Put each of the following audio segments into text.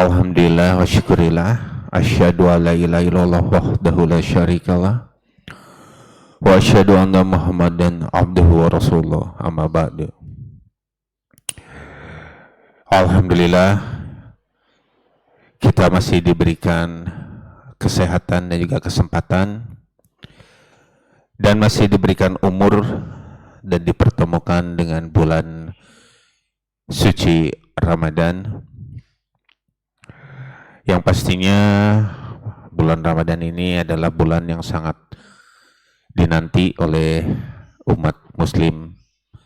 Alhamdulillah wa syukurillah asyhadu an la ilaha illallah wahdahu la syarikalah wa asyhadu anna Muhammadan abduhu wa rasulullah amma ba'du. Alhamdulillah kita masih diberikan kesehatan dan juga kesempatan dan masih diberikan umur dan dipertemukan dengan bulan suci Ramadan. Yang pastinya bulan Ramadan ini adalah bulan yang sangat dinanti oleh umat muslim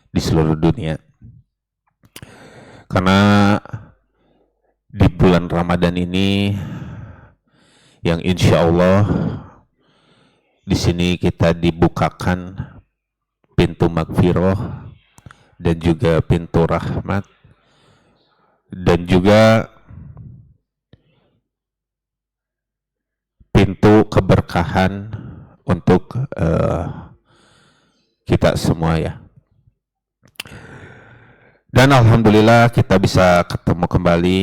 di seluruh dunia. Karena di bulan Ramadan ini yang insya Allah di sini kita dibukakan pintu magfirah dan juga pintu rahmat dan juga pintu keberkahan untuk kita semua ya. Dan alhamdulillah kita bisa ketemu kembali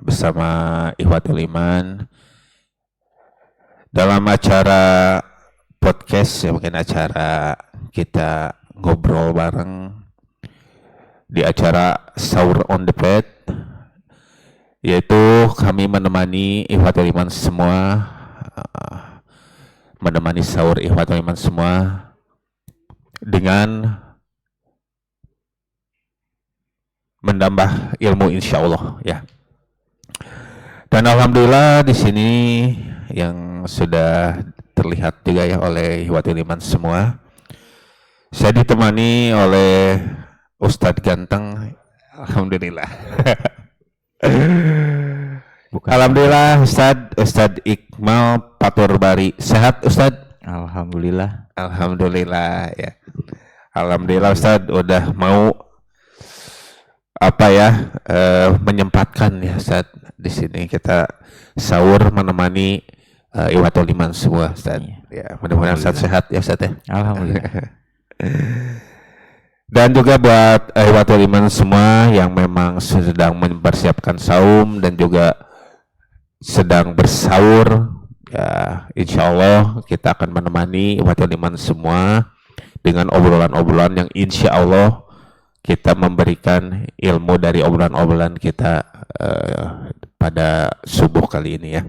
bersama Ikhwatul Iman dalam acara podcast ya, mungkin acara kita ngobrol bareng di acara Sahur on the Bed, yaitu kami menemani Ikhwatul Iman semua, menemani sahur Ikhwatul Iman semua dengan menambah ilmu insya Allah ya. Dan alhamdulillah di sini yang sudah terlihat juga ya oleh Ikhwatul Iman semua, saya ditemani oleh Ustadz Ganteng. Alhamdulillah. Alhamdulillah Ustadz Iqmal Paturbari. Sehat Ustadz? Alhamdulillah. Alhamdulillah ya. Alhamdulillah Ustadz udah mau menyempatkan ya Ustadz di sini kita sahur menemani Ikhwatul Iman semua Ustadz. Ya, mudah-mudahan Ustadz sehat ya Ustadz ya. Alhamdulillah. Dan juga buat Ikhwatul Iman semua yang memang sedang mempersiapkan saum dan juga sedang bersahur ya, insya Allah kita akan menemani Ikhwatul Iman semua dengan obrolan-obrolan yang insya Allah kita memberikan ilmu dari obrolan-obrolan kita pada subuh kali ini ya.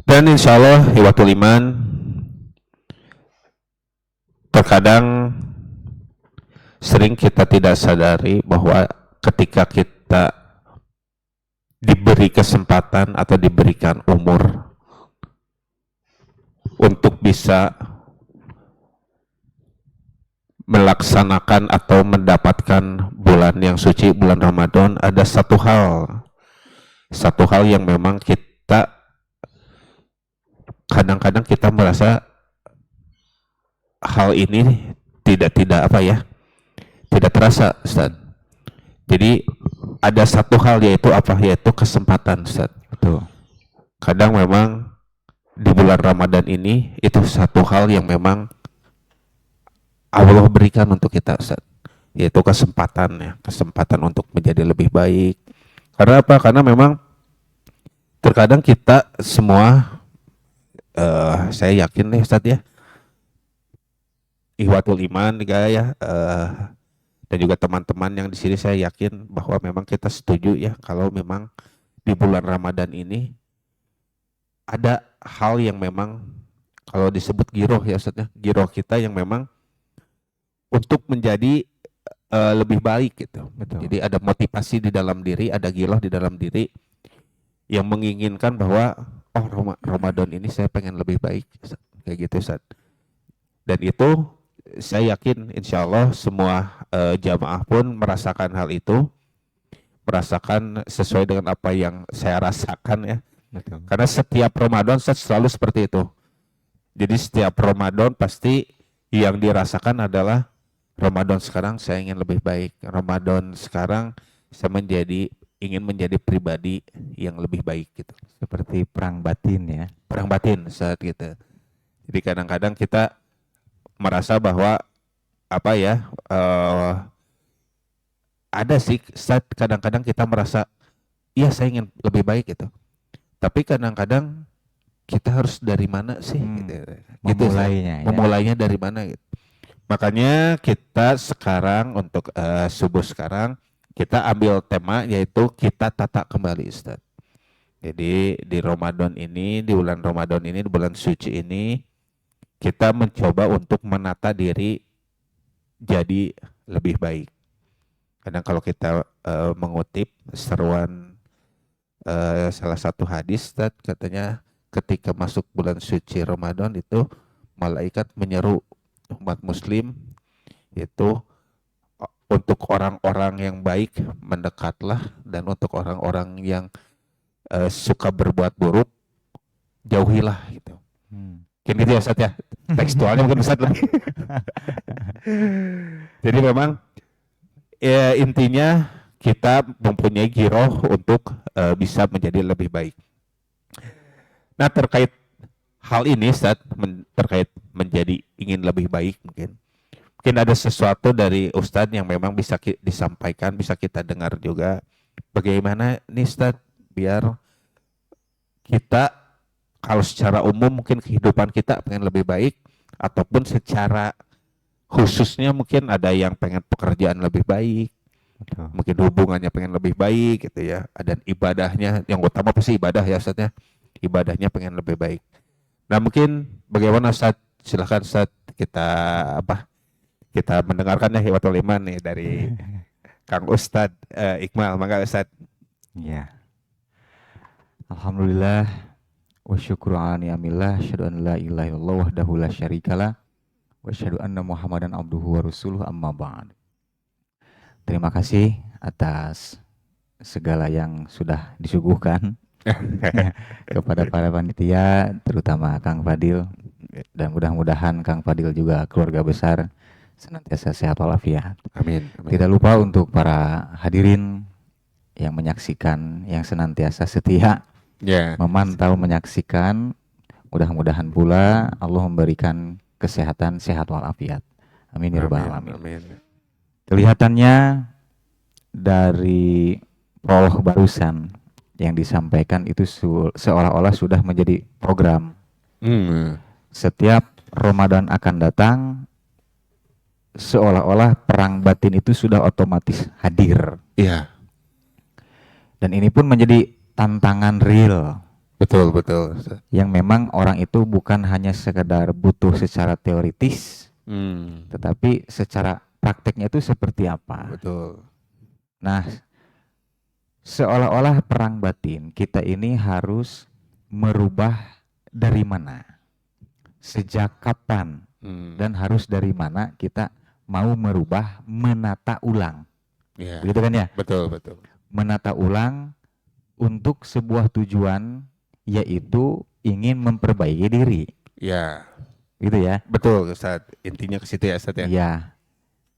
Dan insya Allah Ikhwatul Iman, terkadang sering kita tidak sadari bahwa ketika kita diberi kesempatan atau diberikan umur untuk bisa melaksanakan atau mendapatkan bulan yang suci, bulan Ramadan, ada satu hal yang memang kita kadang-kadang kita merasa hal ini tidak terasa Ustaz. Jadi ada satu hal yaitu kesempatan Ustaz. Betul. Kadang memang di bulan Ramadan ini itu satu hal yang memang Allah berikan untuk kita Ustaz, yaitu kesempatan untuk menjadi lebih baik. Karena apa? Karena memang terkadang kita semua saya yakin nih Ustaz ya, Ikhwatul Iman ya, dan juga teman-teman yang di sini, saya yakin bahwa memang kita setuju ya kalau memang di bulan Ramadan ini ada hal yang memang kalau disebut giroh ya Ustaz ya, giroh kita yang memang untuk menjadi lebih baik gitu. Betul. Jadi ada motivasi di dalam diri, ada giroh di dalam diri yang menginginkan bahwa Ramadan ini saya pengen lebih baik Ustaz. Kayak gitu Ustaz. Dan itu saya yakin insya Allah semua jamaah pun merasakan hal itu, merasakan sesuai dengan apa yang saya rasakan ya. Betul. Karena setiap Ramadan selalu seperti itu. Jadi setiap Ramadan pasti yang dirasakan adalah Ramadan sekarang saya ingin lebih baik. Ramadan sekarang saya ingin menjadi pribadi yang lebih baik gitu. Seperti perang batin ya. Perang batin saat gitu. Jadi kadang-kadang kita merasa bahwa ada sih saat kadang-kadang kita merasa iya saya ingin lebih baik gitu. Tapi kadang-kadang kita harus dari mana sih gitu. Gitu Ustaz. Memulainya ya. Memulainya dari mana gitu. Makanya kita sekarang untuk subuh sekarang kita ambil tema yaitu kita tata kembali Ustaz. Jadi di Ramadan ini, di bulan Ramadan ini, di bulan suci ini kita mencoba untuk menata diri jadi lebih baik. Kadang kalau kita mengutip seruan salah satu hadis Ustaz, katanya ketika masuk bulan suci Ramadan itu malaikat menyeru umat muslim itu untuk orang-orang yang baik mendekatlah dan untuk orang-orang yang suka berbuat buruk jauhilah gitu. Mungkin gitu ya Ustaz ya. Tekstualnya mungkin Ustaz lebih. Jadi memang ya, intinya kita mempunyai giroh untuk bisa menjadi lebih baik. Nah terkait hal ini Ustaz, terkait menjadi ingin lebih baik mungkin ada sesuatu dari Ustadz yang memang bisa disampaikan, bisa kita dengar juga. Bagaimana nih Ustadz biar kita kalau secara umum mungkin kehidupan kita pengen lebih baik, ataupun secara khususnya mungkin ada yang pengen pekerjaan lebih baik, Betul. mungkin hubungannya pengen lebih baik gitu ya, dan ibadahnya yang utama pasti ibadah ya Ustadz ya, ibadahnya pengen lebih baik. Nah mungkin bagaimana Ustadz, silakan Ustadz kita mendengarkan ya Hiwatul Iman nih dari Kang Ustadz Iqmal. Mangga Ustadz. Ya. Alhamdulillah wa syukru ala ni'amillah, asyhadu an la ilaha illallah wahdahu la syarikalah wa asyhadu anna Muhammadan abduhu wa rasuluhu, amma ba'd. Terima kasih atas segala yang sudah disuguhkan kepada para panitia, terutama Kang Fadil, dan mudah-mudahan Kang Fadil juga keluarga besar senantiasa sehat walafiat. Amin. Tidak lupa untuk para hadirin yang menyaksikan, yang senantiasa setia memantau, menyaksikan. Mudah-mudahan pula Allah memberikan kesehatan, sehat walafiat. Amin ya rabbal alamin. Kelihatannya dari prolog barusan yang disampaikan itu seolah-olah sudah menjadi program. Setiap Ramadan akan datang, seolah-olah perang batin itu sudah otomatis hadir. Iya. Dan ini pun menjadi tantangan real. Betul. Yang memang orang itu bukan hanya sekedar butuh secara teoritis, tetapi secara prakteknya itu seperti apa. Betul. Nah, seolah-olah perang batin kita ini harus merubah dari mana, sejak kapan, dan harus dari mana kita mau merubah, menata ulang. Ya. Begitu kan ya? Betul. Menata ulang untuk sebuah tujuan, yaitu ingin memperbaiki diri. Ya. Gitu ya? Betul Ustaz. Intinya ke situ ya Ustaz ya. Iya.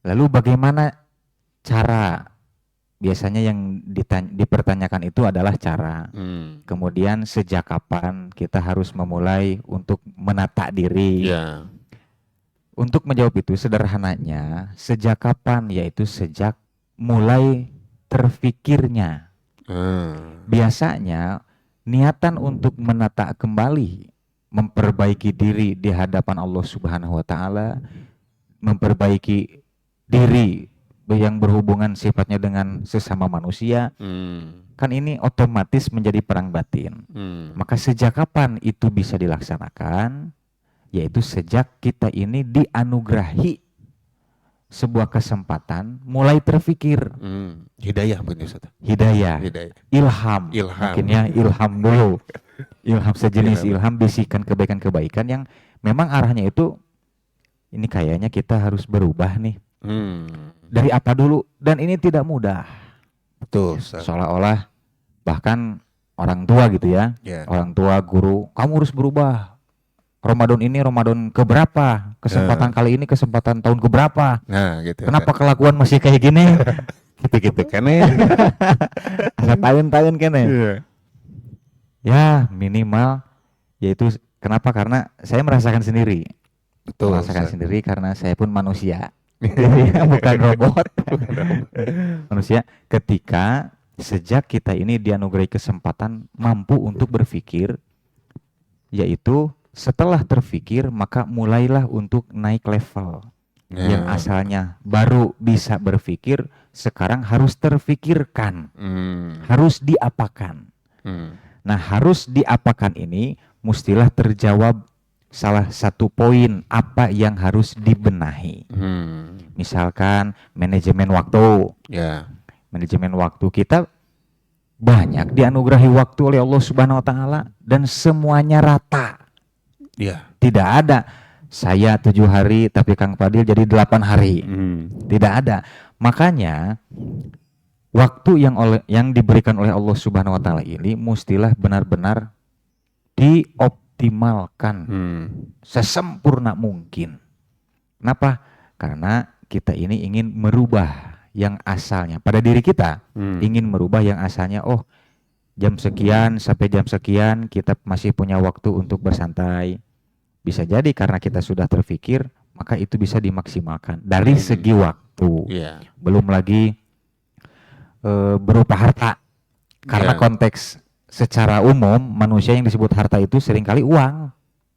Lalu bagaimana cara? Biasanya yang dipertanyakan itu adalah cara. Kemudian sejak kapan kita harus memulai untuk menata diri. Ya. Untuk menjawab itu sederhananya, sejak kapan? Yaitu sejak mulai terfikirnya. Biasanya niatan untuk menata kembali, memperbaiki diri di hadapan Allah Subhanahu wa taala, memperbaiki diri yang berhubungan sifatnya dengan sesama manusia, kan ini otomatis menjadi perang batin. Maka sejak kapan itu bisa dilaksanakan? Yaitu sejak kita ini dianugerahi sebuah kesempatan mulai terfikir. Hidayah mungkin Ustaz. Hidayah. Ilham. Mungkin ya ilham dulu. Ilham sejenis ilham, bisikan kebaikan-kebaikan yang memang arahnya itu ini kayaknya kita harus berubah nih. Dari apa dulu? Dan ini tidak mudah. Betul. Seolah-olah bahkan orang tua gitu ya. Orang tua, guru, kamu harus berubah. Ramadan ini Ramadan keberapa? Kesempatan kali ini kesempatan tahun keberapa? Nah, gitu. Kenapa kelakuan masih kayak gini? Gitu kan ya. Ada tahun-tahun kan ya? Ya minimal, yaitu kenapa? Karena saya merasakan sendiri. Betul. Merasakan sendiri karena saya pun manusia. Bukan robot. Manusia ketika sejak kita ini dianugerahi kesempatan mampu untuk berpikir, yaitu setelah terpikir maka mulailah untuk naik level. Yang Nah, asalnya baru bisa berpikir, sekarang harus terpikirkan, harus diapakan. Nah, harus diapakan ini mestilah terjawab salah satu poin apa yang harus dibenahi. Misalkan manajemen waktu. ya, Manajemen waktu kita banyak dianugerahi waktu oleh Allah Subhanahu wa taala dan semuanya rata. ya. Tidak ada saya 7 hari tapi Kang Fadil jadi 8 hari. Tidak ada. Makanya waktu yang diberikan oleh Allah Subhanahu wa taala ini mestilah benar-benar dioptimalkan sesempurna mungkin. Kenapa? Karena kita ini ingin merubah yang asalnya pada diri kita, ingin merubah yang asalnya, oh jam sekian sampai jam sekian kita masih punya waktu untuk bersantai. Bisa jadi karena kita sudah terpikir, maka itu bisa dimaksimalkan dari segi waktu. Iya. Belum lagi berupa harta. Karena Iya. konteks secara umum manusia yang disebut harta itu seringkali uang,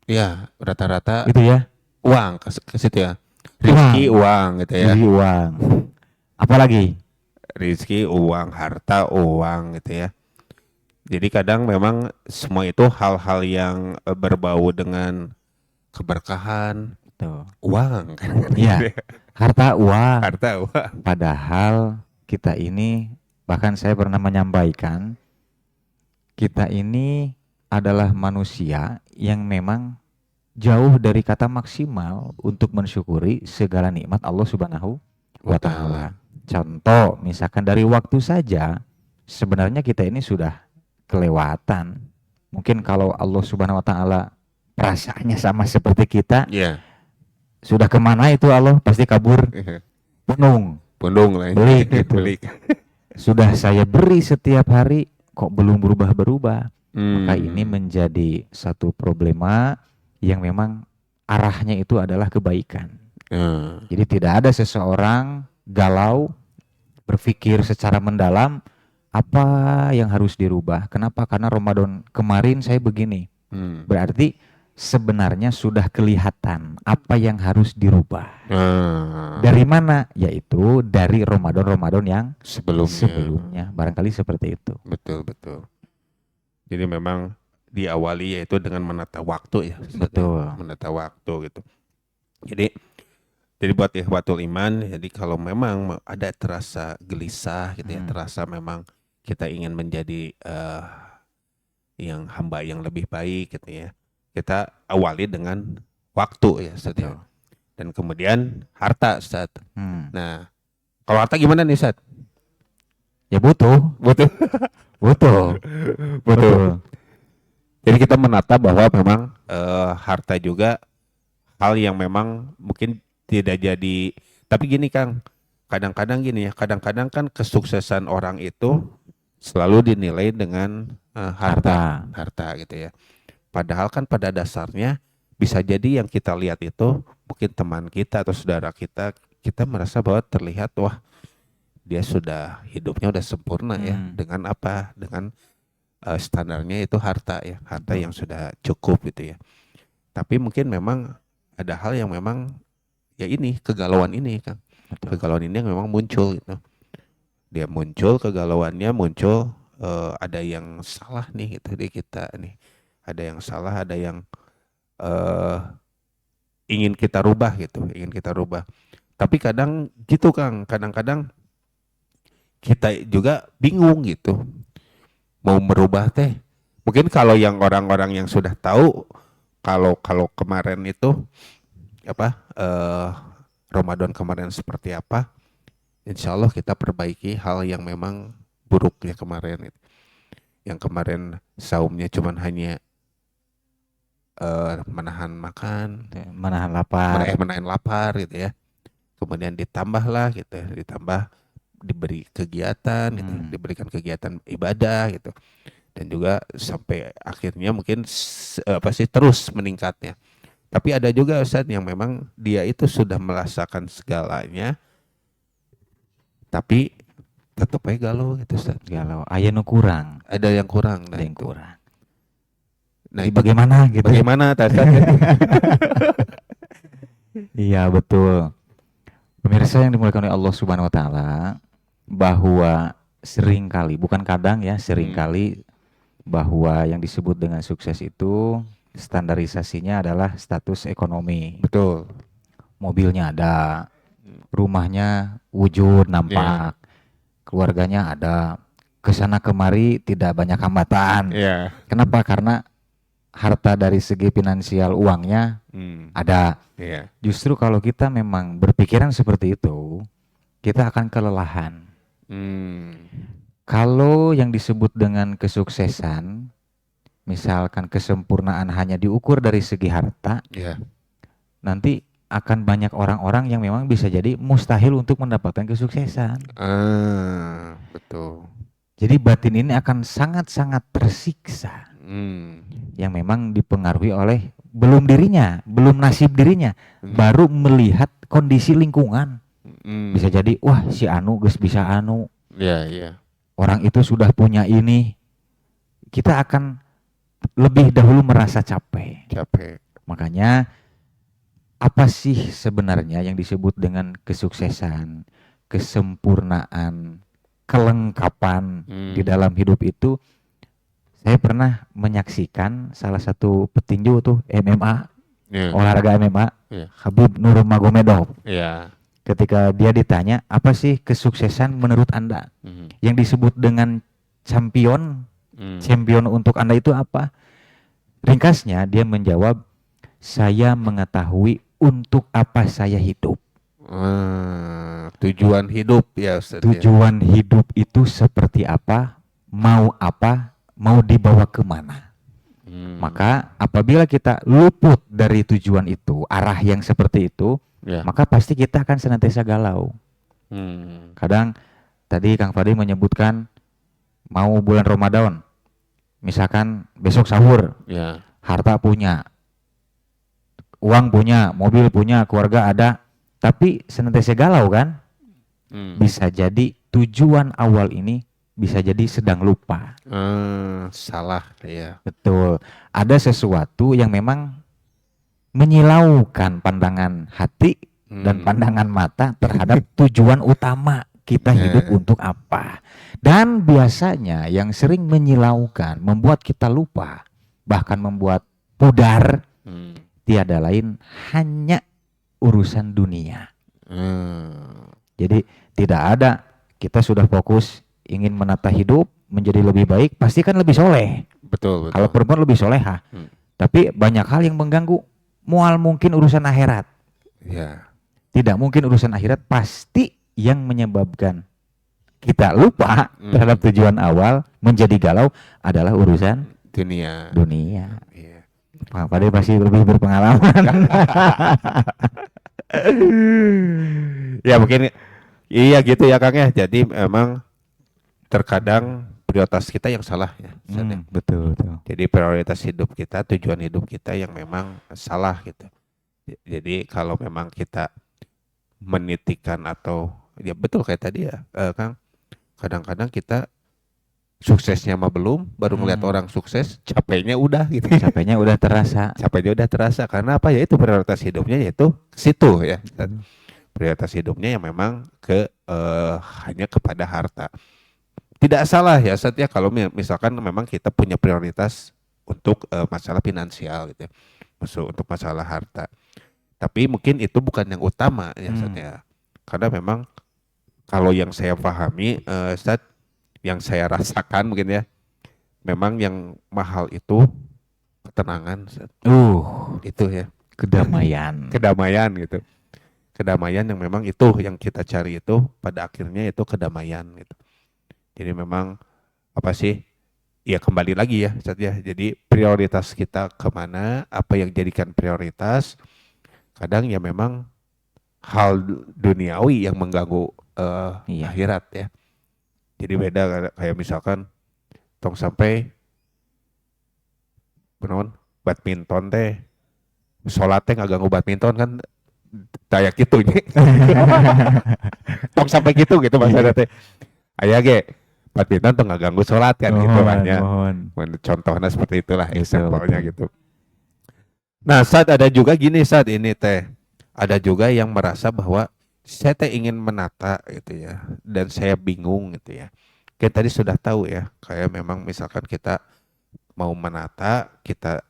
Iya, rata-rata gitu ya. uang ke situ ya. Rizki uang gitu ya. Jadi uang. Apalagi? Rizki uang, harta uang gitu ya. Jadi kadang memang semua itu hal-hal yang berbau dengan keberkahan, Tuh. uang kan. Iya. Harta uang. Harta uang. Padahal kita ini, bahkan saya pernah menyampaikan, kita ini adalah manusia yang memang jauh dari kata maksimal untuk mensyukuri segala nikmat Allah Subhanahu wa taala. Contoh, misalkan dari waktu saja, sebenarnya kita ini sudah kelewatan. Mungkin kalau Allah Subhanahu wa taala perasaannya sama seperti kita, Iya. sudah kemana itu Allah? Pasti kabur, penuh. Pundung lah. Belik gitu. Belik. Sudah saya beri setiap hari, kok belum berubah-berubah. Maka Hmm. ini menjadi satu problema yang memang arahnya itu adalah kebaikan. Jadi tidak ada seseorang galau berpikir secara mendalam apa yang harus dirubah. Kenapa? Karena Ramadan kemarin saya begini. Berarti sebenarnya sudah kelihatan apa yang harus dirubah. Dari mana? Yaitu dari Ramadan-Ramadan yang sebelumnya. Barangkali seperti itu. Betul, betul. Jadi memang diawali yaitu dengan menata waktu ya. Betul. Menata waktu gitu. Jadi buat ikhwatul iman, jadi kalau memang ada terasa gelisah gitu ya, terasa memang kita ingin menjadi yang hamba yang lebih baik gitu ya. Kita awali dengan waktu ya, Ustaz ya. Dan kemudian harta, Ustaz. Nah, kalau harta gimana nih, Ustaz? Ya butuh. Betul. Jadi kita menata bahwa memang harta juga hal yang memang mungkin tidak jadi. Tapi gini Kang, kadang-kadang gini ya, kadang-kadang kan kesuksesan orang itu selalu dinilai dengan harta gitu ya. Padahal kan pada dasarnya bisa jadi yang kita lihat itu mungkin teman kita atau saudara kita merasa bahwa terlihat wah dia sudah hidupnya udah sempurna ya, dengan apa? Dengan standarnya itu harta ya, harta yang sudah cukup gitu ya. Tapi mungkin memang ada hal yang memang ya ini kegalauan ini Kang. Kegalauan ini yang memang muncul gitu. Dia muncul kegalauannya muncul ada yang salah nih gitu di kita nih. Ada yang salah, ada yang ingin kita rubah gitu, ingin kita rubah. Tapi kadang gitu Kang, kadang-kadang kita juga bingung gitu. Mau merubah teh. Mungkin kalau yang orang-orang yang sudah tahu kalau kemarin itu apa Ramadan kemarin seperti apa, insya Allah kita perbaiki hal yang memang buruknya kemarin. Yang kemarin saumnya cuman hanya menahan makan, menahan lapar gitu ya. Kemudian ditambahlah gitu, ditambah diberi kegiatan gitu, diberikan kegiatan ibadah gitu. Dan juga sampai akhirnya mungkin terus meningkatnya. Tapi ada juga Ustaz yang memang dia itu sudah merasakan segalanya, tapi tetep aja galau gitu Ustaz. galau, aya nu kurang, Ada yang kurang. ada yang kurang. Nah Jadi itu bagaimana gitu? bagaimana Ustaz? Iya betul. Pemirsa yang dimuliakan oleh Allah Subhanahu wa taala, bahwa seringkali, bukan kadang ya, seringkali bahwa yang disebut dengan sukses itu standarisasinya adalah status ekonomi. Betul. Mobilnya ada, rumahnya wujud nampak, keluarganya ada, kesana kemari tidak banyak hambatan. Iya. Kenapa? Karena harta dari segi finansial uangnya ada. Iya. Justru kalau kita memang berpikiran seperti itu, kita akan kelelahan. Kalau yang disebut dengan kesuksesan, misalkan kesempurnaan hanya diukur dari segi harta, Iya. nanti akan banyak orang-orang yang memang bisa jadi mustahil untuk mendapatkan kesuksesan. Betul. Jadi batin ini akan sangat-sangat tersiksa, yang memang dipengaruhi oleh belum dirinya, belum nasib dirinya, baru melihat kondisi lingkungan. Bisa jadi, wah si anu geus bisa anu, Iya. orang itu sudah punya ini. Kita akan lebih dahulu merasa capek. Makanya apa sih sebenarnya yang disebut dengan kesuksesan, kesempurnaan, kelengkapan di dalam hidup itu? Saya pernah menyaksikan salah satu petinju tuh MMA, olahraga MMA, Khabib Nurmagomedov. Ketika dia ditanya, apa sih kesuksesan menurut Anda? Yang disebut dengan champion untuk Anda itu apa? Ringkasnya dia menjawab, saya mengetahui untuk apa saya hidup. Tujuan hidup ya Ustaz. Tujuan hidup itu seperti apa, mau dibawa kemana. Maka apabila kita luput dari tujuan itu, arah yang seperti itu, maka pasti kita akan senantiasa galau. Kadang tadi Kang Fadil menyebutkan mau bulan Ramadan, misalkan besok sahur, harta punya, uang punya, mobil punya, keluarga ada, tapi senantiasa galau kan? Bisa jadi tujuan awal ini bisa jadi sedang lupa. Salah ya. Betul. Ada sesuatu yang memang menyilaukan pandangan hati dan pandangan mata terhadap tujuan utama kita hidup untuk apa. Dan biasanya yang sering menyilaukan, membuat kita lupa, bahkan membuat pudar, tiada lain hanya urusan dunia. Jadi tidak ada, kita sudah fokus ingin menata hidup menjadi lebih baik, pasti kan lebih soleh. Betul. Kalau perempuan lebih soleha. Tapi banyak hal yang mengganggu. Mual mungkin urusan akhirat. Tidak mungkin urusan akhirat, pasti yang menyebabkan kita lupa terhadap tujuan awal, menjadi galau adalah urusan dunia. Pak Fadil pasti lebih berpengalaman. Ya mungkin iya gitu ya Kang ya. Jadi memang terkadang prioritas kita yang salah ya. Betul. Jadi prioritas hidup kita, tujuan hidup kita yang memang salah gitu. Jadi kalau memang kita menitikan atau ya betul kayak tadi ya Kang, kadang-kadang kita suksesnya mah belum, baru ngeliat orang sukses, capeknya udah gitu. Capeknya udah terasa Karena apa ya, itu prioritas hidupnya yaitu situ ya. Prioritas hidupnya yang memang hanya kepada harta. Tidak salah ya Ustaz ya kalau misalkan memang kita punya prioritas untuk masalah finansial gitu ya. Untuk masalah harta. Tapi mungkin itu bukan yang utama ya Ustaz ya. Karena memang kalau yang saya pahami Ustaz, yang saya rasakan mungkin ya, memang yang mahal itu ketenangan Ustaz. Itu ya. Kedamaian gitu. Kedamaian yang memang itu yang kita cari itu pada akhirnya itu kedamaian gitu. Jadi memang apa sih? Ya kembali lagi ya, Ustaz ya. Jadi prioritas kita kemana? Apa yang jadikan prioritas? Kadang ya memang hal duniawi yang mengganggu akhirat ya. Jadi beda kayak misalkan tong sampai badminton teh, sholat teh nggak ganggu badminton kan? Kayak gitu nih. Tong sampai gitu maksudnya teh. aya ge patinan tuh ngaganggu sholat kan gitu banyak. mohon. Contohnya seperti itulah example-nya betul. gitu. Nah, saat ada juga gini saat ini teh. Ada juga yang merasa bahwa saya teh ingin menata gitu ya dan saya bingung gitu ya. Kita tadi sudah tahu ya, kayak memang misalkan kita mau menata, kita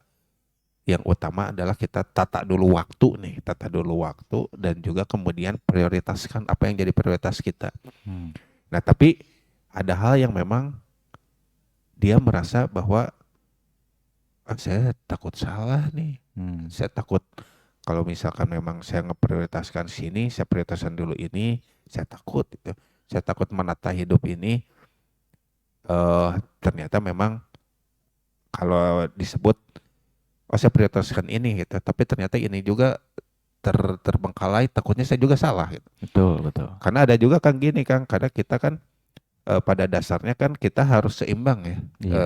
yang utama adalah kita tata dulu waktu nih, tata dulu waktu dan juga kemudian prioritaskan apa yang jadi prioritas kita. Hmm. Nah, tapi ada hal yang memang dia merasa bahwa saya takut salah nih. Hmm. Saya takut kalau misalkan memang saya ngeprioritaskan sini, saya prioritaskan dulu ini, saya takut itu. Saya takut menata hidup ini ternyata memang kalau disebut saya prioritaskan ini gitu, tapi ternyata ini juga terbengkalai, takutnya saya juga salah gitu. Betul. Karena ada juga kan gini Kang, karena kita kan pada dasarnya kan kita harus seimbang ya. Iya.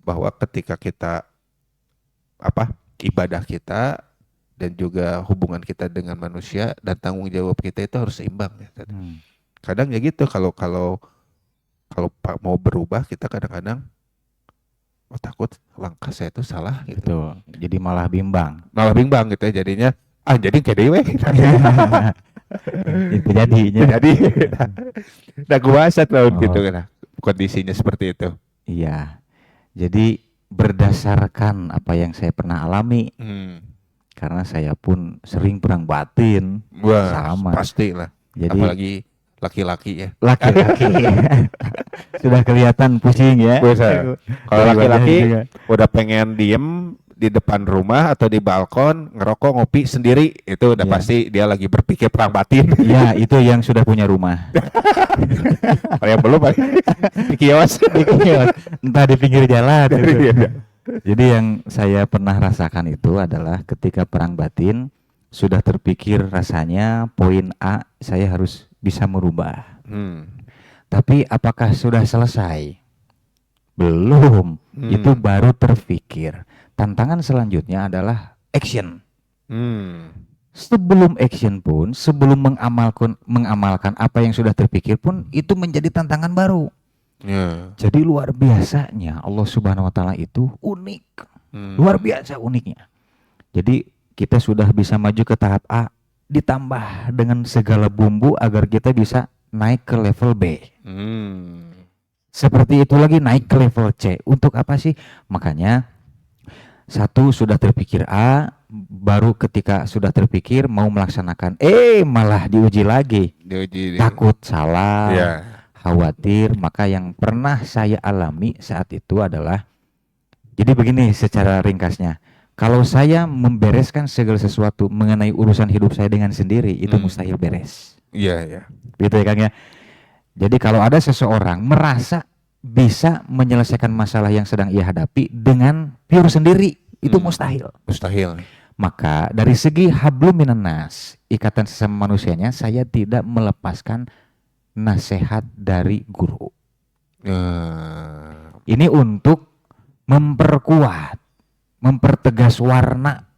Bahwa ketika kita ibadah kita dan juga hubungan kita dengan manusia dan tanggung jawab kita itu harus seimbang ya. Hmm. Kadang ya gitu kalau mau berubah kita kadang-kadang takut langkah saya itu salah gitu. Betul. Jadi malah bimbang. Malah bimbang gitu ya jadinya jadi kayak dewe. Itu jadinya. Jadi nah gua tahun Oh. gitu kan kondisinya seperti itu. Iya. Jadi berdasarkan apa yang saya pernah alami, karena saya pun sering perang batin. Wah, Sama. pasti lah. Jadi Apalagi laki-laki ya. laki-laki sudah kelihatan pusing ya. Bisa. Kalau Dari laki-laki wajahnya juga. udah pengen diem di depan rumah atau di balkon ngerokok ngopi sendiri itu udah Iya. pasti dia lagi berpikir perang batin. Ya, itu yang sudah punya rumah. Kalau yang belum di kios. Entah di pinggir jalan. Iya. Jadi yang saya pernah rasakan itu adalah ketika perang batin sudah terpikir rasanya poin A saya harus bisa merubah. Tapi apakah sudah selesai? Belum. Itu baru terpikir. Tantangan selanjutnya adalah action. Sebelum action pun, sebelum mengamalkan apa yang sudah terpikir pun itu menjadi tantangan baru. Jadi luar biasanya Allah Subhanahu wa taala itu unik. Luar biasa uniknya. Jadi kita sudah bisa maju ke tahap A ditambah dengan segala bumbu agar kita bisa naik ke level B. Seperti itu lagi naik ke level C. Untuk apa sih? Makanya satu sudah terpikir A, baru ketika sudah terpikir mau melaksanakan malah diuji lagi. Takut salah. Iya. Khawatir. Maka yang pernah saya alami saat itu adalah, jadi begini secara ringkasnya, kalau saya membereskan segala sesuatu mengenai urusan hidup saya dengan sendiri, itu mustahil beres. Iya. Gitu ya Kang ya. Jadi kalau ada seseorang merasa bisa menyelesaikan masalah yang sedang ia hadapi dengan pure sendiri, itu mustahil. Mustahil. Maka dari segi hablum minan nas, ikatan sesama manusianya, saya tidak melepaskan nasihat dari guru. Ini untuk memperkuat, mempertegas warna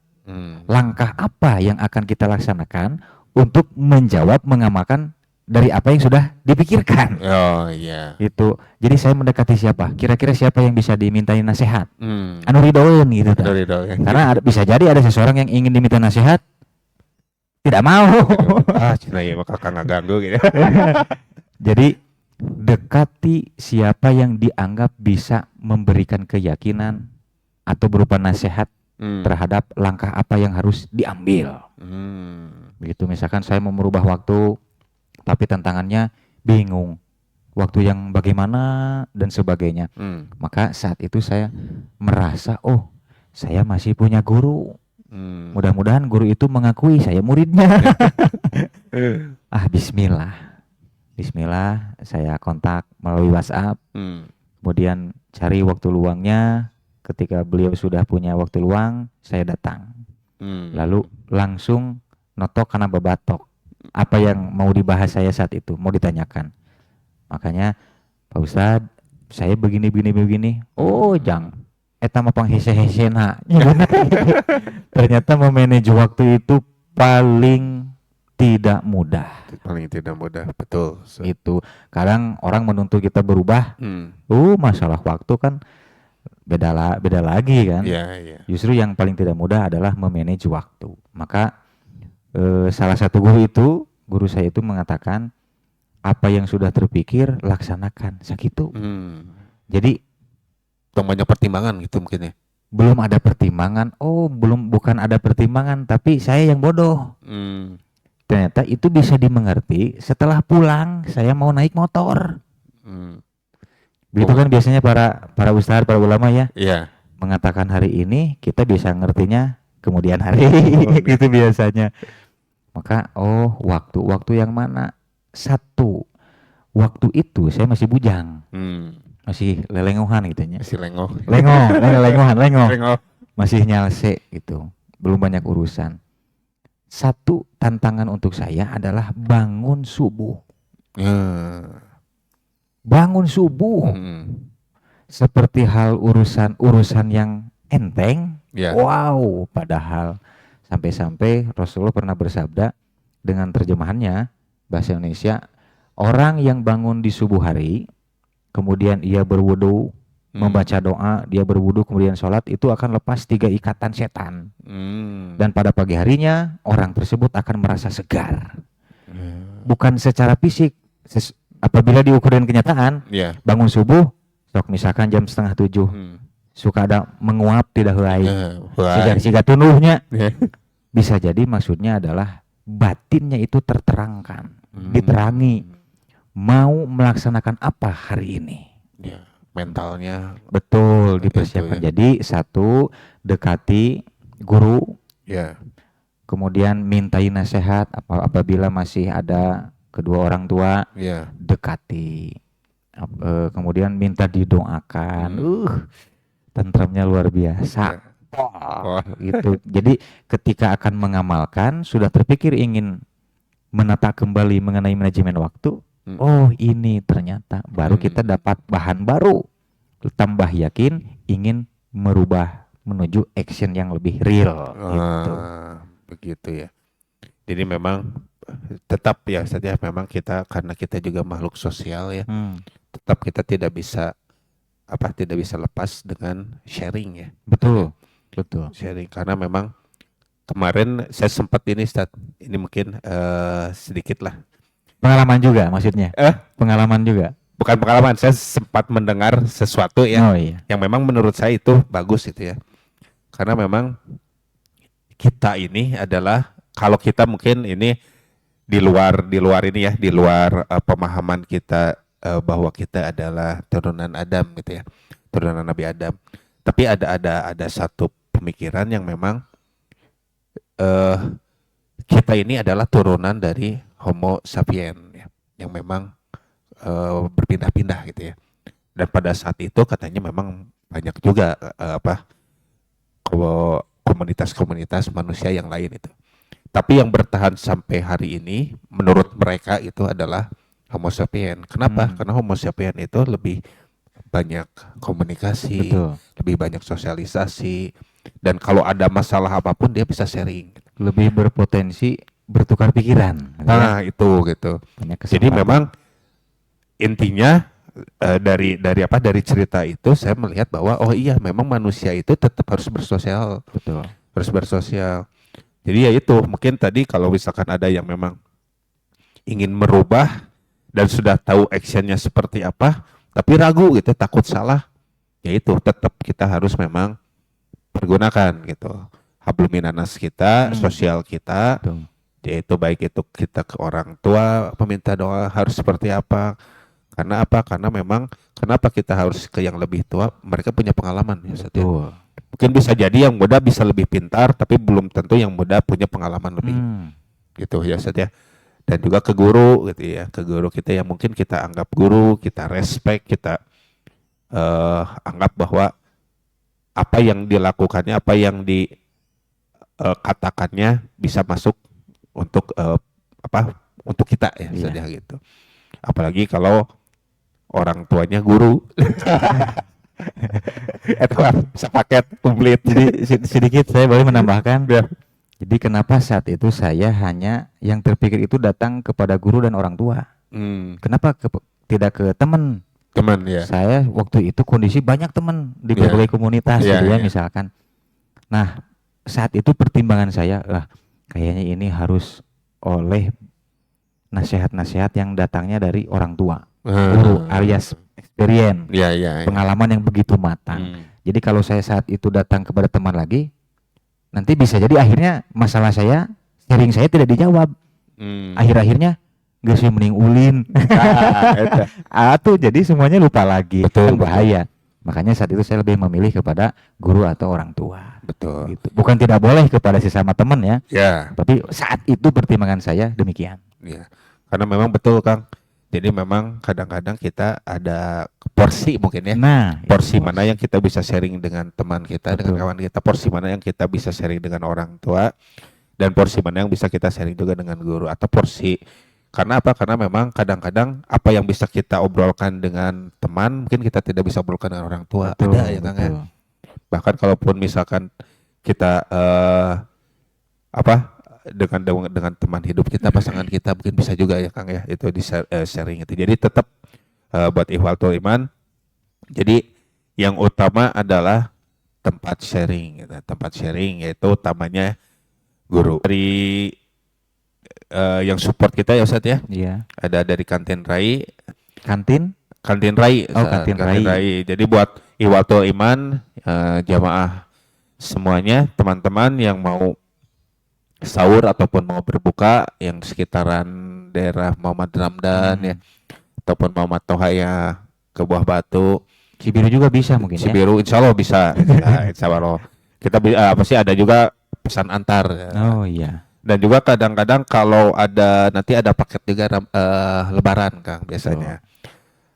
langkah apa yang akan kita laksanakan untuk menjawab, mengamalkan dari apa yang sudah dipikirkan. Oh iya. Itu. Jadi saya mendekati siapa? Kira-kira siapa yang bisa dimintai nasihat? Anu ridoeun gitu. Karena bisa jadi ada seseorang yang ingin diminta nasihat tidak mau. Cina ya maka nggak ganggu gitu. Jadi dekati siapa yang dianggap bisa memberikan keyakinan atau berupa nasihat terhadap langkah apa yang harus diambil. Begitu misalkan saya mau merubah waktu, tapi tantangannya bingung, waktu yang bagaimana dan sebagainya. Maka saat itu saya merasa, saya masih punya guru. Mudah-mudahan guru itu mengakui saya muridnya. Bismillah, saya kontak melalui WhatsApp. Kemudian cari waktu luangnya. Ketika beliau sudah punya waktu luang, saya datang. Lalu langsung notok karena babatok. Apa yang mau dibahas saya saat itu, mau ditanyakan. Makanya, Pak Ustadz, saya begini. Jang, eta mah panghese-hesena. Ternyata memanage waktu itu paling tidak mudah. Paling tidak mudah, betul. Itu kadang orang menuntut kita berubah, masalah waktu kan beda lagi kan. Iya, iya. Justru yang paling tidak mudah adalah memanage waktu. Maka salah satu guru saya itu mengatakan, apa yang sudah terpikir laksanakan sakitu. Jadi banyak pertimbangan gitu mungkin ya. belum ada pertimbangan. Bukan ada pertimbangan, tapi saya yang bodoh. Ternyata itu bisa dimengerti setelah pulang saya mau naik motor. Begitu kan biasanya para ustadz, para ulama ya. Iya. Mengatakan hari ini, kita bisa ngertinya kemudian hari. Gitu biasanya. Maka waktu yang mana? Satu, waktu itu saya masih bujang. Masih lelengohan gitu nya. Masih lengoh. Lengoh. Masih nyalse gitu. Belum banyak urusan. Satu tantangan untuk saya adalah bangun subuh. Bangun subuh. Seperti hal urusan yang enteng. Wow, padahal sampai-sampai Rasulullah pernah bersabda dengan terjemahannya bahasa Indonesia, orang yang bangun di subuh hari, kemudian ia berwudu, membaca doa, dia berwudu kemudian sholat, itu akan lepas 3 ikatan setan. Dan pada pagi harinya orang tersebut akan merasa segar. Bukan secara fisik, apabila diukur dengan kenyataan, bangun subuh, misalkan jam 6:30, suka ada menguap tidak helai, siga tunuhnya. Bisa jadi maksudnya adalah batinnya itu terterangkan, diterangi, mau melaksanakan apa hari ini. Mentalnya betul dipersiapkan. Jadi satu, dekati guru, kemudian mintai nasihat apabila masih ada kedua orang tua, dekati, kemudian minta didoakan. Tentramnya luar biasa. Gitu. Jadi ketika akan mengamalkan, sudah terpikir ingin menata kembali mengenai manajemen waktu. Ini ternyata baru kita dapat bahan baru, tambah yakin ingin merubah menuju action yang lebih real. Gitu. Begitu ya. Jadi memang tetap ya saja memang kita, karena kita juga makhluk sosial ya, tetap kita tidak bisa lepas dengan sharing ya. Betul. Sharing, karena memang kemarin saya sempat ini mungkin sedikit lah pengalaman juga maksudnya. Pengalaman juga. Bukan pengalaman, saya sempat mendengar sesuatu yang memang menurut saya itu bagus itu ya. Karena memang kita ini adalah, kalau kita mungkin ini di luar ini ya, di luar pemahaman kita bahwa kita adalah turunan Adam gitu ya, turunan Nabi Adam. Tapi ada satu pemikiran yang memang kita ini adalah turunan dari Homo sapiens ya, yang memang berpindah-pindah gitu ya. Dan pada saat itu katanya memang banyak juga komunitas-komunitas manusia yang lain itu. Tapi yang bertahan sampai hari ini menurut mereka itu adalah Homo sapiens. Kenapa? Karena Homo sapiens itu lebih banyak komunikasi, lebih banyak sosialisasi, dan kalau ada masalah apapun dia bisa sharing. Lebih berpotensi bertukar pikiran. Nah, itu gitu. Jadi memang intinya dari cerita itu saya melihat bahwa memang manusia itu tetap harus bersosial. Harus bersosial. Jadi ya itu, mungkin tadi kalau misalkan ada yang memang ingin merubah dan sudah tahu actionnya seperti apa, tapi ragu gitu, takut salah, ya itu tetap kita harus memang pergunakan gitu hablum minanas kita, sosial kita, yaitu baik itu kita ke orang tua meminta doa harus seperti apa. Karena apa? Karena memang kenapa kita harus ke yang lebih tua? Mereka punya pengalaman ya. Mungkin bisa jadi yang muda bisa lebih pintar, tapi belum tentu yang muda punya pengalaman lebih. Gitu ya Ustaz ya. Dan juga ke guru gitu ya, ke guru kita yang mungkin kita anggap guru, kita respect, kita anggap bahwa apa yang dilakukannya, apa yang dikatakannya bisa masuk untuk untuk kita ya saja gitu. Apalagi kalau orang tuanya guru. Itu sepaket komplit. Jadi sedikit saya boleh menambahkan. Jadi kenapa saat itu saya hanya yang terpikir itu datang kepada guru dan orang tua. Kenapa tidak ke teman? Teman ya. Saya waktu itu kondisi banyak teman di Iya. berbagai komunitas Iya, gitu ya iya. misalkan. Nah, saat itu pertimbangan saya, kayaknya ini harus oleh nasihat-nasihat yang datangnya dari orang tua, guru alias experience, Iya, iya, iya. pengalaman yang begitu matang. Hmm. Jadi kalau saya saat itu datang kepada teman lagi, nanti bisa jadi akhirnya masalah saya, sharing saya tidak dijawab. Akhir-akhirnya gak sih mending ulin. Eta. Tuh jadi semuanya lupa lagi. Betul, Kan bahaya. Makanya saat itu saya lebih memilih kepada guru atau orang tua. Betul. Gitu. Bukan tidak boleh kepada sesama teman ya, Ya, tapi saat itu pertimbangan saya demikian. ya. Karena memang betul, Kang. Jadi memang kadang-kadang kita ada porsi mungkin ya. Nah, Porsi itu, mana yang kita bisa sharing dengan teman kita, dengan Betul. kawan kita, porsi mana yang kita bisa sharing dengan orang tua, dan porsi mana yang bisa kita sharing juga dengan guru atau porsi. Karena apa? Karena memang kadang-kadang apa yang bisa kita obrolkan dengan teman mungkin kita tidak bisa obrolkan dengan orang tua. betul, Ada ya, Kang ya. betul. Bahkan kalaupun misalkan kita apa dengan teman hidup kita, pasangan kita mungkin bisa juga ya, Kang ya, itu di sharing itu. Jadi tetap buat Ikhwatul Iman, jadi yang utama adalah tempat sharing gitu. Tempat sharing yaitu utamanya guru. Dari yang support kita ya Ustaz ya, Iya. ada dari Kantin Rai. Kantin? Kantin Rai, Oh, Ustaz. Kantin Rai. Jadi buat Ikhwatul Iman, jamaah semuanya, teman-teman yang mau sahur ataupun mau berbuka yang sekitaran daerah Muhammad Ramdan ya, ataupun Muhammad Toha ya ke Buah Batu, Cibiru juga bisa mungkin ya. Cibiru, insya Allah bisa. Insya Allah. Kita pasti ada juga pesan antar. Oh iya. Dan juga kadang-kadang kalau ada nanti ada paket juga Lebaran, Kang, biasanya.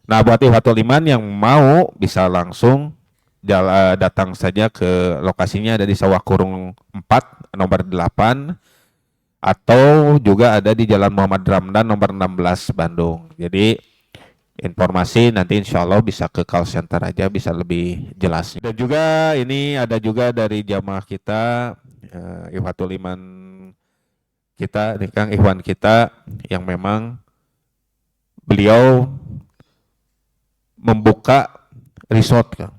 Nah, buat Ikhwatul Iman yang mau bisa langsung datang saja ke lokasinya, ada di Sawah Kurung 4 nomor 8 atau juga ada di Jalan Muhammad Ramdan nomor 16 Bandung. Jadi informasi nanti insya Allah bisa ke call center aja, bisa lebih jelas. Dan juga ini ada juga dari jamaah kita, Ikhwatul Iman kita, nih Kang, Ikhwan kita yang memang beliau membuka resort, Kang.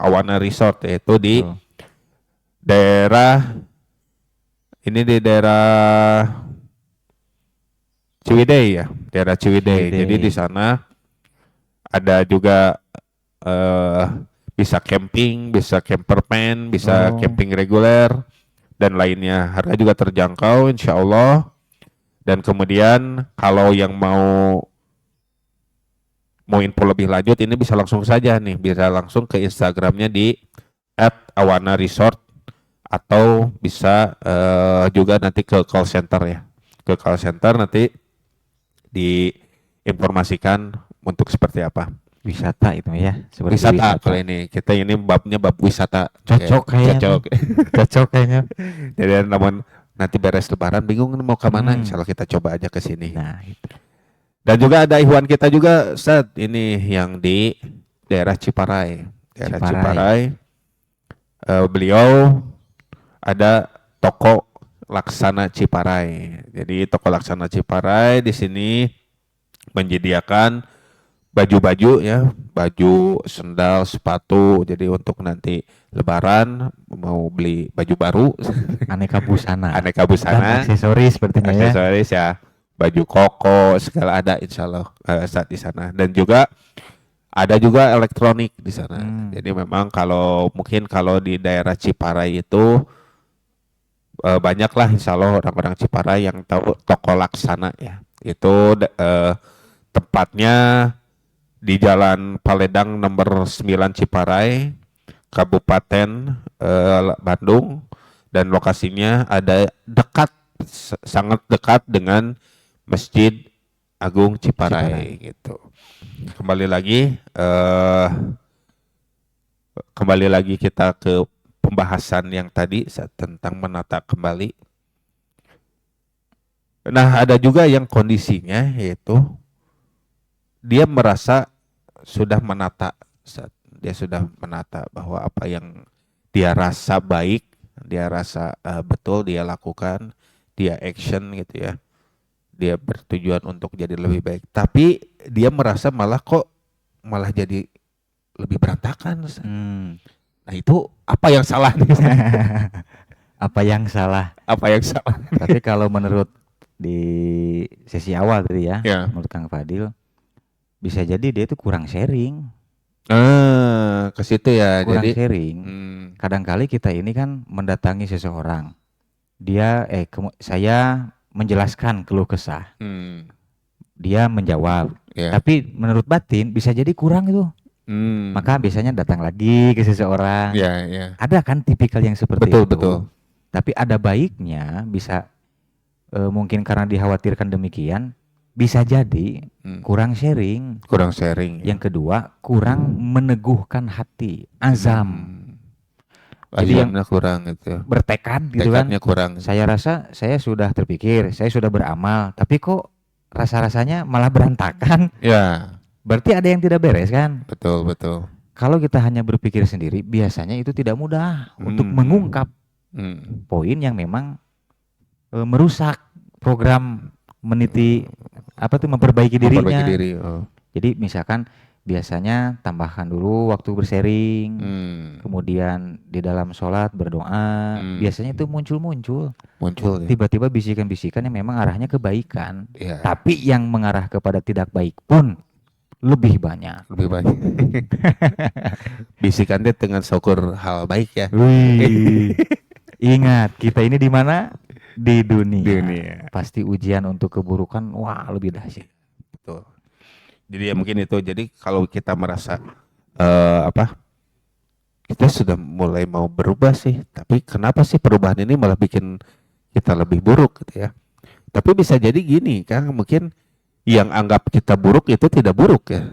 Awana Resort, yaitu di daerah Ciwidey ya, daerah Ciwidey. Jadi di sana ada juga bisa camping, bisa campervan, bisa camping reguler dan lainnya. Harga juga terjangkau insya Allah. Dan kemudian kalau yang mau info lebih lanjut ini bisa langsung saja nih, bisa langsung ke Instagramnya di @awanaresort atau bisa juga nanti ke call center ya, ke call center nanti diinformasikan untuk seperti apa. Wisata itu ya, seperti Wisata kalau ini kita ini babnya bab wisata. Cocok kayaknya. Cocok. Cocok kayaknya. Jadi namun nanti beres Lebaran bingung mau ke mana, insya Allah kita coba aja ke sini. Nah, itu. Dan juga ada Ikhwan kita juga Ustaz, ini yang di daerah Ciparai. Daerah Ciparai. Beliau ada toko Laksana Ciparai. Jadi toko Laksana Ciparai di sini menyediakan baju-baju ya, baju, sendal, sepatu. Jadi untuk nanti Lebaran mau beli baju baru, Aneka busana. aneka busana, Dan aksesoris sepertinya ya. aksesoris ya, baju koko segala ada insya Allah saat di sana. Dan juga ada juga elektronik di sana. Jadi memang kalau mungkin kalau di daerah Ciparai itu banyaklah insya Allah orang-orang Ciparai yang tahu toko Laksana ya. Itu tempatnya di Jalan Paledang nomor 9 Ciparai, Kabupaten Bandung, dan lokasinya ada sangat dekat dengan Masjid Agung Ciparai gitu. Kembali lagi kita ke pembahasan yang tadi tentang menata kembali. Nah, ada juga yang kondisinya yaitu dia merasa sudah menata, dia sudah menata bahwa apa yang dia rasa baik dia rasa betul, dia lakukan, dia action gitu ya, dia bertujuan untuk jadi lebih baik, tapi dia merasa malah kok malah jadi lebih berantakan, Ustaz. Hmm. Nah itu apa yang salah nih, Ustaz? Apa yang salah? Apa yang salah? Tapi kalau menurut di sesi awal tadi ya, Ya. menurut Kang Fadil, bisa jadi dia itu kurang sharing. Ke situ ya. Kurang Jadi, sharing. hmm, Kadang-kali kita ini kan mendatangi seseorang. Dia saya menjelaskan keluh kesah. hmm, Dia menjawab. ya, Tapi menurut batin bisa jadi kurang itu. Maka biasanya datang lagi ke seseorang. ya, ya, Ada kan tipikal yang seperti betul, itu. betul. Tapi ada baiknya bisa mungkin karena dikhawatirkan demikian, bisa jadi Hmm, kurang sharing. kurang sharing. Ya. Yang kedua, kurang meneguhkan hati, azam. Jadi yang Azamnya kurang gitu. bertekad gitu kan. Tekadnya kurang. Saya rasa saya sudah terpikir, saya sudah beramal, tapi kok rasa-rasanya malah berantakan. Ya, Berarti ada yang tidak beres kan? betul, betul. Kalau kita hanya berpikir sendiri, biasanya itu tidak mudah untuk Hmm, mengungkap poin yang memang merusak program meniti apa tuh memperbaiki memperbaiki dirinya. diri. Oh. Jadi misalkan biasanya tambahkan dulu waktu bersharing, kemudian di dalam sholat berdoa, biasanya itu muncul-muncul. Muncul ya. Tiba-tiba bisikan-bisikan yang memang arahnya kebaikan, Ya, tapi yang mengarah kepada tidak baik pun lebih banyak. lebih banyak. Bisikannya dengan syukur hal baik ya. Wih, ingat kita ini di mana? Di dunia. Dunia. Pasti ujian untuk keburukan, wah lebih dahsyat. Betul. Jadi ya mungkin itu. Jadi kalau kita merasa apa? Kita sudah mulai mau berubah sih, tapi kenapa sih perubahan ini malah bikin kita lebih buruk gitu ya? Tapi bisa jadi gini kan, mungkin yang anggap kita buruk itu tidak buruk ya.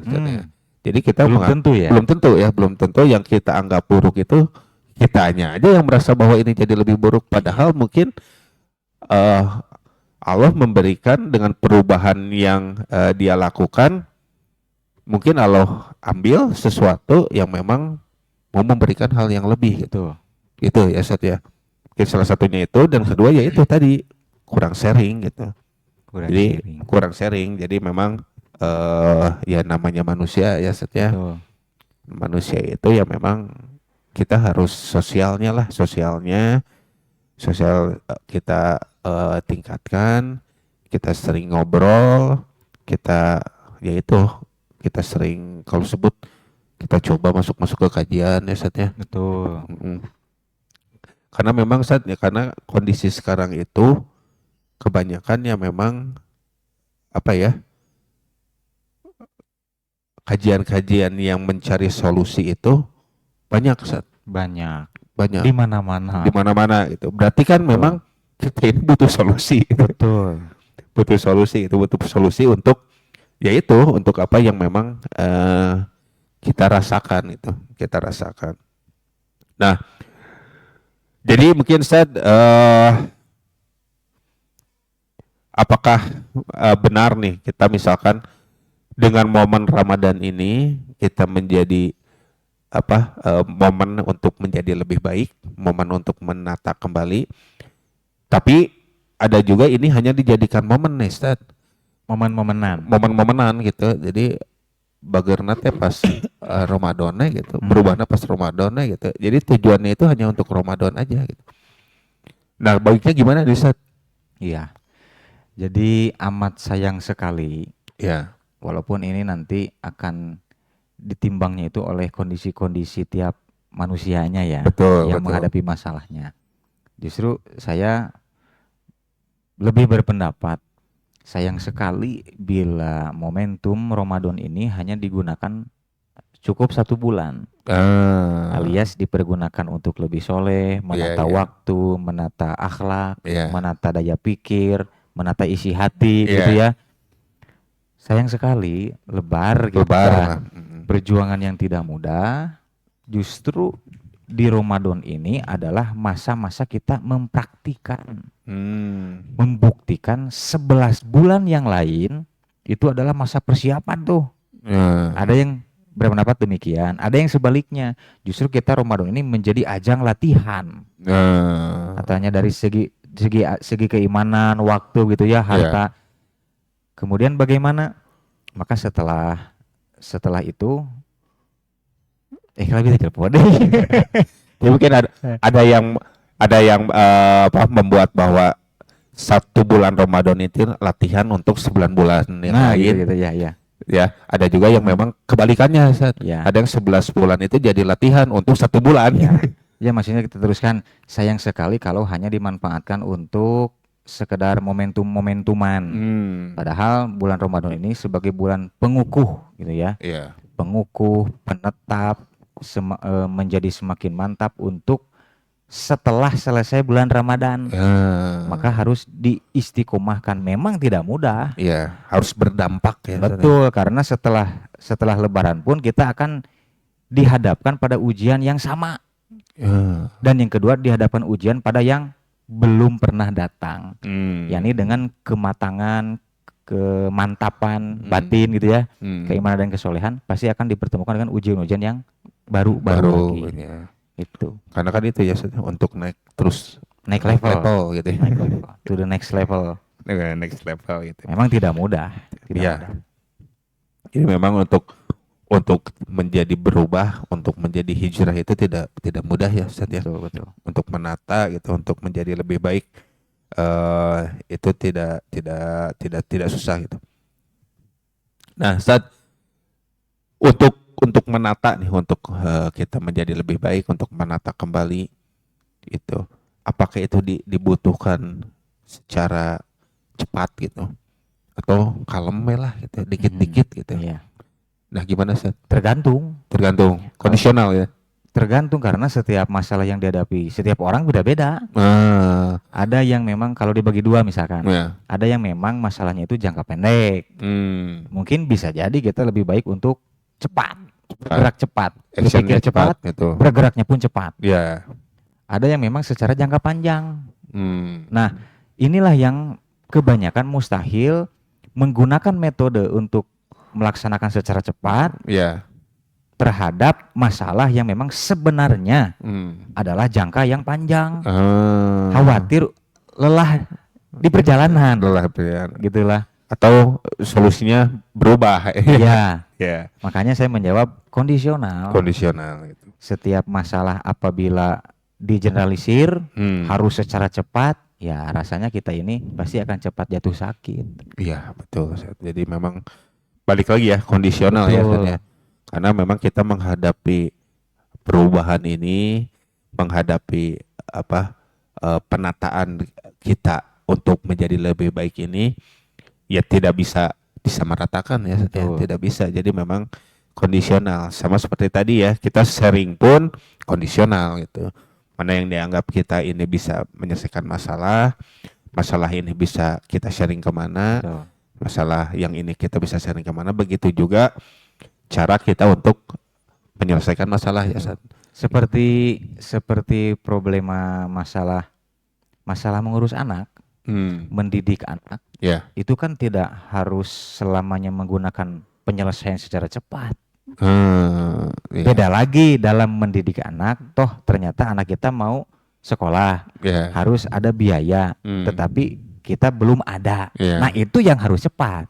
Jadi kita Belum tentu ya. belum tentu ya, belum tentu yang kita anggap buruk itu kitanya aja yang merasa bahwa ini jadi lebih buruk. Padahal mungkin Allah memberikan dengan perubahan yang dia lakukan, mungkin Allah ambil sesuatu yang memang mau memberikan hal yang lebih gitu. Itu ya Sat ya. Mungkin salah satunya itu, dan kedua ya itu tadi kurang sharing gitu. Kurang sharing. Jadi memang ya namanya manusia ya Sat ya. Betul. Manusia itu ya memang kita harus sosial kita tingkatkan, kita sering ngobrol, kita yaitu kita sering kalau sebut kita coba masuk ke kajian ya Sat ya. Betul. Karena memang Sat ya, karena kondisi sekarang itu kebanyakan ya memang apa ya, kajian-kajian yang mencari solusi itu banyak Sat. Banyak. Banyak. Di mana-mana. Di mana-mana gitu. Berarti kan memang kita ini butuh solusi. Betul. butuh solusi untuk yaitu untuk apa yang memang kita rasakan itu. Kita rasakan. Nah, jadi mungkin Ustaz apakah benar nih kita misalkan dengan momen Ramadan ini kita menjadi momen untuk menjadi lebih baik, momen untuk menata kembali. Tapi ada juga ini hanya dijadikan momen nih, Ustaz. Momen-momenan gitu. Jadi bagerna teh pas Ramadannya gitu, berubahnya pas Ramadannya gitu. Jadi tujuannya itu hanya untuk Ramadan aja gitu. Nah, baiknya gimana nih, Ustaz? Iya. Jadi amat sayang sekali. Ya. Walaupun ini nanti akan ditimbangnya itu oleh kondisi-kondisi tiap manusianya ya, Betul, yang menghadapi masalahnya. Justru saya lebih berpendapat sayang sekali bila momentum Ramadan ini hanya digunakan cukup 1 bulan, alias dipergunakan untuk lebih soleh, menata waktu, menata akhlak, menata daya pikir, menata isi hati gitu ya. Sayang sekali lebar kita perjuangan yang tidak mudah. Justru di Ramadan ini adalah masa-masa kita mempraktikan, membuktikan 11 bulan yang lain itu adalah masa persiapan tuh. Ada yang berpendapat demikian. Ada yang sebaliknya, justru kita Ramadan ini menjadi ajang latihan. Katanya dari segi keimanan, waktu gitu ya, harta. Kemudian bagaimana? Maka setelah itu kalau bisa telepon deh. Ya mungkin ada yang membuat bahwa 1 bulan Ramadan itu latihan untuk 9 bulan yang lain. Gitu, ya. Ya, ada juga yang memang kebalikannya, Ustaz. Ya. Ada yang 11 bulan itu jadi latihan untuk 1 bulan. Ya, maksudnya kita teruskan. Sayang sekali kalau hanya dimanfaatkan untuk sekedar momentuman. Padahal bulan Ramadan ini sebagai bulan pengukuh gitu ya. Iya. Pengukuh, penetap, menjadi semakin mantap untuk setelah selesai bulan Ramadan. Maka harus diistiqomahkan. Memang tidak mudah. Iya, harus berdampak ya. Betul, karena setelah Lebaran pun kita akan dihadapkan pada ujian yang sama. Dan yang kedua dihadapkan ujian pada yang belum pernah datang. Yakni dengan kematangan, kemantapan batin gitu ya, keimanan dan kesolehan pasti akan dipertemukan dengan ujian-ujian yang baru lagi. Ya. Itu. Karena kan itu ya untuk naik level gitu. Naik level. To the next level. Next level gitu. Memang tidak mudah. Mudah. Jadi memang untuk menjadi berubah, untuk menjadi hijrah itu tidak mudah ya, Ustaz ya. Betul. Untuk menata gitu, untuk menjadi lebih baik itu tidak susah gitu. Nah, Ustaz, untuk menata nih, untuk kita menjadi lebih baik, untuk menata kembali itu, apakah itu dibutuhkan secara cepat gitu, atau kalem lah gitu, dikit-dikit gitu. Iya. Nah, gimana Ustaz? Tergantung Kondisional ya. Tergantung karena setiap masalah yang dihadapi setiap orang beda-beda. Ada yang memang kalau dibagi dua misalkan, ada yang memang masalahnya itu jangka pendek. Mungkin bisa jadi kita lebih baik untuk cepat, bergerak cepat, berpikir cepat, gitu. Bergeraknya pun cepat. Ya. Ada yang memang secara jangka panjang. Nah, inilah yang kebanyakan mustahil menggunakan metode untuk melaksanakan secara cepat terhadap masalah yang memang sebenarnya adalah jangka yang panjang. Khawatir lelah di perjalanan. Gitulah. Atau solusinya berubah. Ya. Makanya saya menjawab kondisional. Gitu. Setiap masalah apabila digeneralisir harus secara cepat, ya rasanya kita ini pasti akan cepat jatuh sakit. Iya, betul. Jadi memang balik lagi ya, kondisional. Betul. Ya. Karena memang kita menghadapi perubahan ini, menghadapi penataan kita untuk menjadi lebih baik ini, ya tidak bisa disamaratakan ya, tidak bisa. Jadi memang kondisional. Sama seperti tadi ya, kita sharing pun kondisional gitu. Mana yang dianggap kita ini bisa menyelesaikan masalah ini bisa kita sharing kemana, masalah yang ini kita bisa sharing kemana. Begitu juga cara kita untuk menyelesaikan masalah ya. Seperti problema masalah mengurus anak, mendidik anak, itu kan tidak harus selamanya menggunakan penyelesaian secara cepat. Beda lagi dalam mendidik anak, toh ternyata anak kita mau sekolah, harus ada biaya, tetapi kita belum ada. Nah, itu yang harus cepat.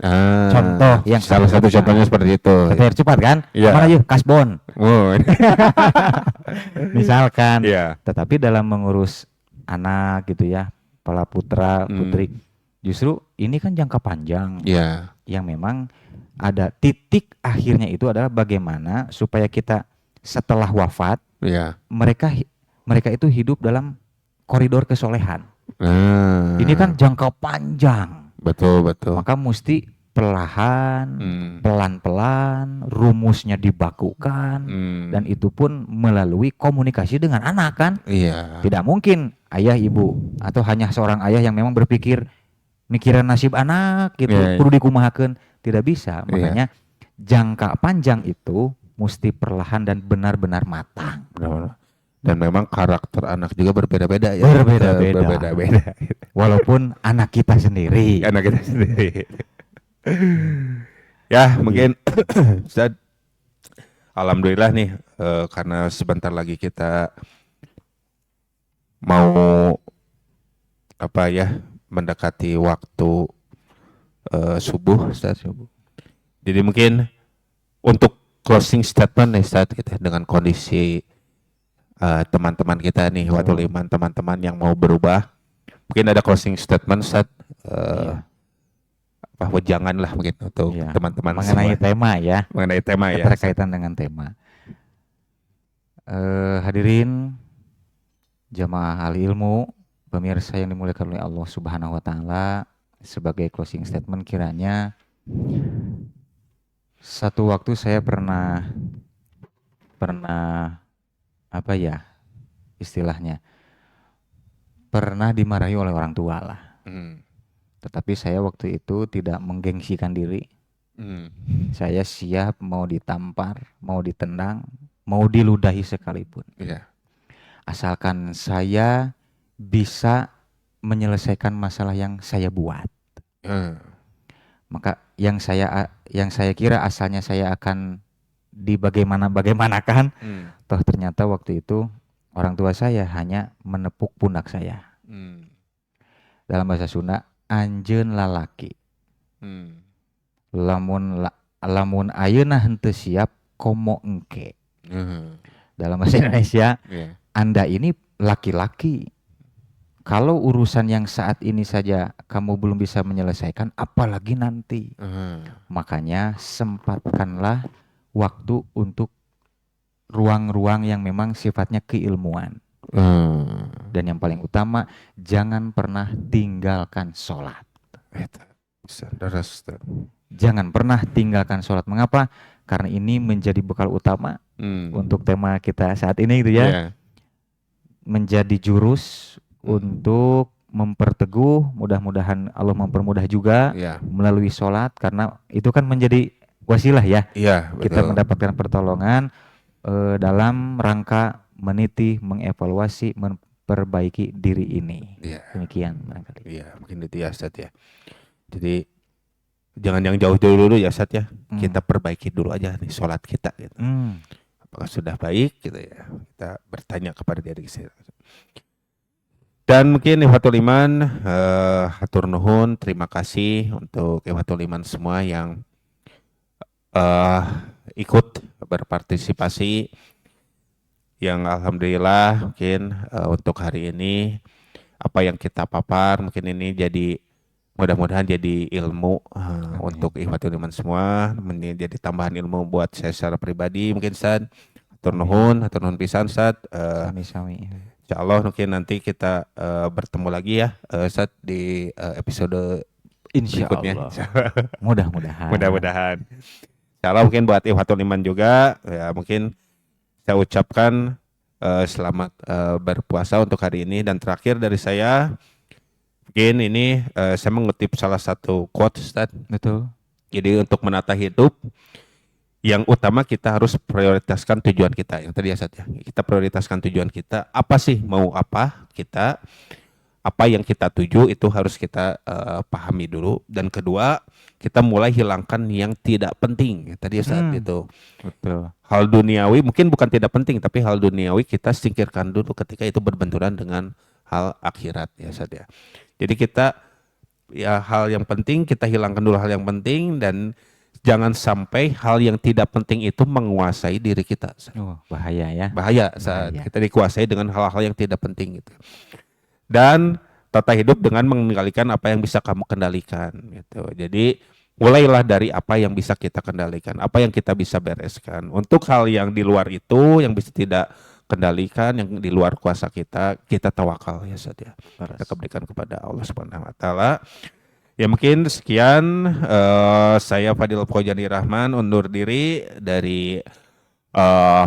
Contoh yang salah satu contohnya seperti itu. Harus cepat kan? Mana yuk kasbon. Misalkan. Tetapi dalam mengurus anak gitu ya, kepala putra, putri, justru ini kan jangka panjang. Yang memang ada titik akhirnya itu adalah bagaimana supaya kita setelah wafat, mereka itu hidup dalam koridor kesolehan. Ini kan jangka panjang. Betul. Maka mesti perlahan, pelan-pelan, rumusnya dibakukan, dan itu pun melalui komunikasi dengan anak kan. Tidak mungkin ayah ibu atau hanya seorang ayah yang memang mikiran nasib anak gitu, perlu dikumahakeun, tidak bisa. Makanya jangka panjang itu mesti perlahan dan benar-benar matang. Dan memang karakter anak juga berbeda-beda ya. Berbeda-beda. Walaupun anak kita sendiri. Ya, mungkin alhamdulillah nih karena sebentar lagi kita mau apa ya mendekati waktu subuh Ustaz. Jadi mungkin untuk closing statement nih Ustaz kita dengan kondisi teman-teman kita nih Watul Iman, teman-teman yang mau berubah. Mungkin ada closing statement Ustaz. Iya. Bahwa janganlah mungkin untuk Iya. teman-teman Mengenai semua. tema ya, Mengenai tema ya. keterkaitan dengan tema. Hadirin jamaah ahli ilmu, pemirsa yang dimuliakan oleh Allah Subhanahu wa taala, sebagai closing statement kiranya satu waktu saya pernah apa ya istilahnya, pernah dimarahi oleh orang tua lah. Tetapi saya waktu itu tidak menggengsikan diri. Saya siap mau ditampar, mau ditendang, mau diludahi sekalipun. Iya. Asalkan saya bisa menyelesaikan masalah yang saya buat. Maka yang saya kira asalnya saya akan dibagaimanakan, toh ternyata waktu itu orang tua saya hanya menepuk pundak saya. Dalam bahasa Sunda, anjeun lalaki. Lamun ayeuna henteu siap komo engke. Dalam bahasa Indonesia, Anda ini laki-laki. Kalau urusan yang saat ini saja kamu belum bisa menyelesaikan, apalagi nanti. Makanya sempatkanlah waktu untuk ruang-ruang yang memang sifatnya keilmuan. Dan yang paling utama, jangan pernah tinggalkan sholat. Jangan pernah tinggalkan sholat. Mengapa? Karena ini menjadi bekal utama untuk tema kita saat ini gitu ya. Menjadi jurus untuk memperteguh, mudah-mudahan Allah mempermudah juga melalui sholat, karena itu kan menjadi wasilah ya. Kita mendapatkan pertolongan dalam rangka meniti, mengevaluasi, memperbaiki diri ini. Demikian barangkali. Mungkin itu ya Ustaz ya. Jadi jangan yang jauh-jauh dulu ya Ustaz ya. Kita perbaiki dulu aja nih sholat kita gitu. Apakah sudah baik gitu ya. Kita bertanya kepada diri kita. Dan mungkin Ikhwatul Iman, hatur nuhun, terima kasih untuk Ikhwatul Iman semua yang ikut berpartisipasi, yang alhamdulillah mungkin untuk hari ini apa yang kita papar mungkin ini jadi mudah-mudahan jadi ilmu untuk Ikhwatul Iman semua, menjadi tambahan ilmu buat saya secara pribadi mungkin Ustaz. Hatur nuhun pisan Ustaz. Insya Allah mungkin nanti kita bertemu lagi ya Ustaz di episode berikutnya. Mudah-mudahan. Insya Allah mungkin buat Ikhwatul Iman juga ya, mungkin saya ucapkan selamat berpuasa untuk hari ini. Dan terakhir dari saya, mungkin ini saya mengutip salah satu quote Ustaz. Betul. Jadi untuk menata hidup, yang utama kita harus prioritaskan tujuan kita. Yang tadi ya Ustaz ya, kita prioritaskan tujuan kita. Apa sih, mau apa kita, apa yang kita tuju itu harus kita pahami dulu. Dan kedua, kita mulai hilangkan yang tidak penting. Tadi ya Ustaz itu. Betul. Hal duniawi mungkin bukan tidak penting, tapi hal duniawi kita singkirkan dulu ketika itu berbenturan dengan hal akhirat ya Ustaz ya. Jadi kita ya hal yang penting kita hilangkan dulu hal yang penting, dan jangan sampai hal yang tidak penting itu menguasai diri kita. Bahaya ya. Bahaya saat kita dikuasai dengan hal-hal yang tidak penting gitu. Dan tata hidup dengan mengendalikan apa yang bisa kamu kendalikan gitu. Jadi mulailah dari apa yang bisa kita kendalikan, apa yang kita bisa bereskan. Untuk hal yang di luar itu, yang bisa tidak kendalikan, yang di luar kuasa kita, kita tawakal ya Ustaz ya. Kita berikan kepada Allah Subhanahu wa taala. Ya mungkin sekian, saya Fadil Faujani Rahman undur diri dari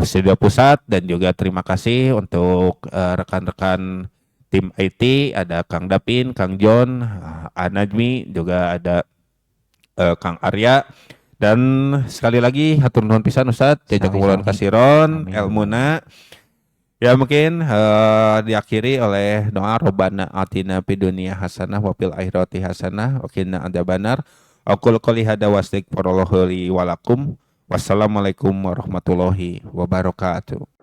Studio Pusat, dan juga terima kasih untuk rekan-rekan tim IT, ada Kang Dapin, Kang John, Anajmi, juga ada Kang Arya, dan sekali lagi hatur nuhun pisan Ustaz, jazakumullah kumulan kasiron, elmuna. Ya mungkin diakhiri oleh doa Robbana atina fid dunya hasanah wa fil akhirati hasanah wa qina adzabannar. Aqul qouli hadza wa astaghfirullah li wa lakum Wassalamualaikum warahmatullahi wabarakatuh.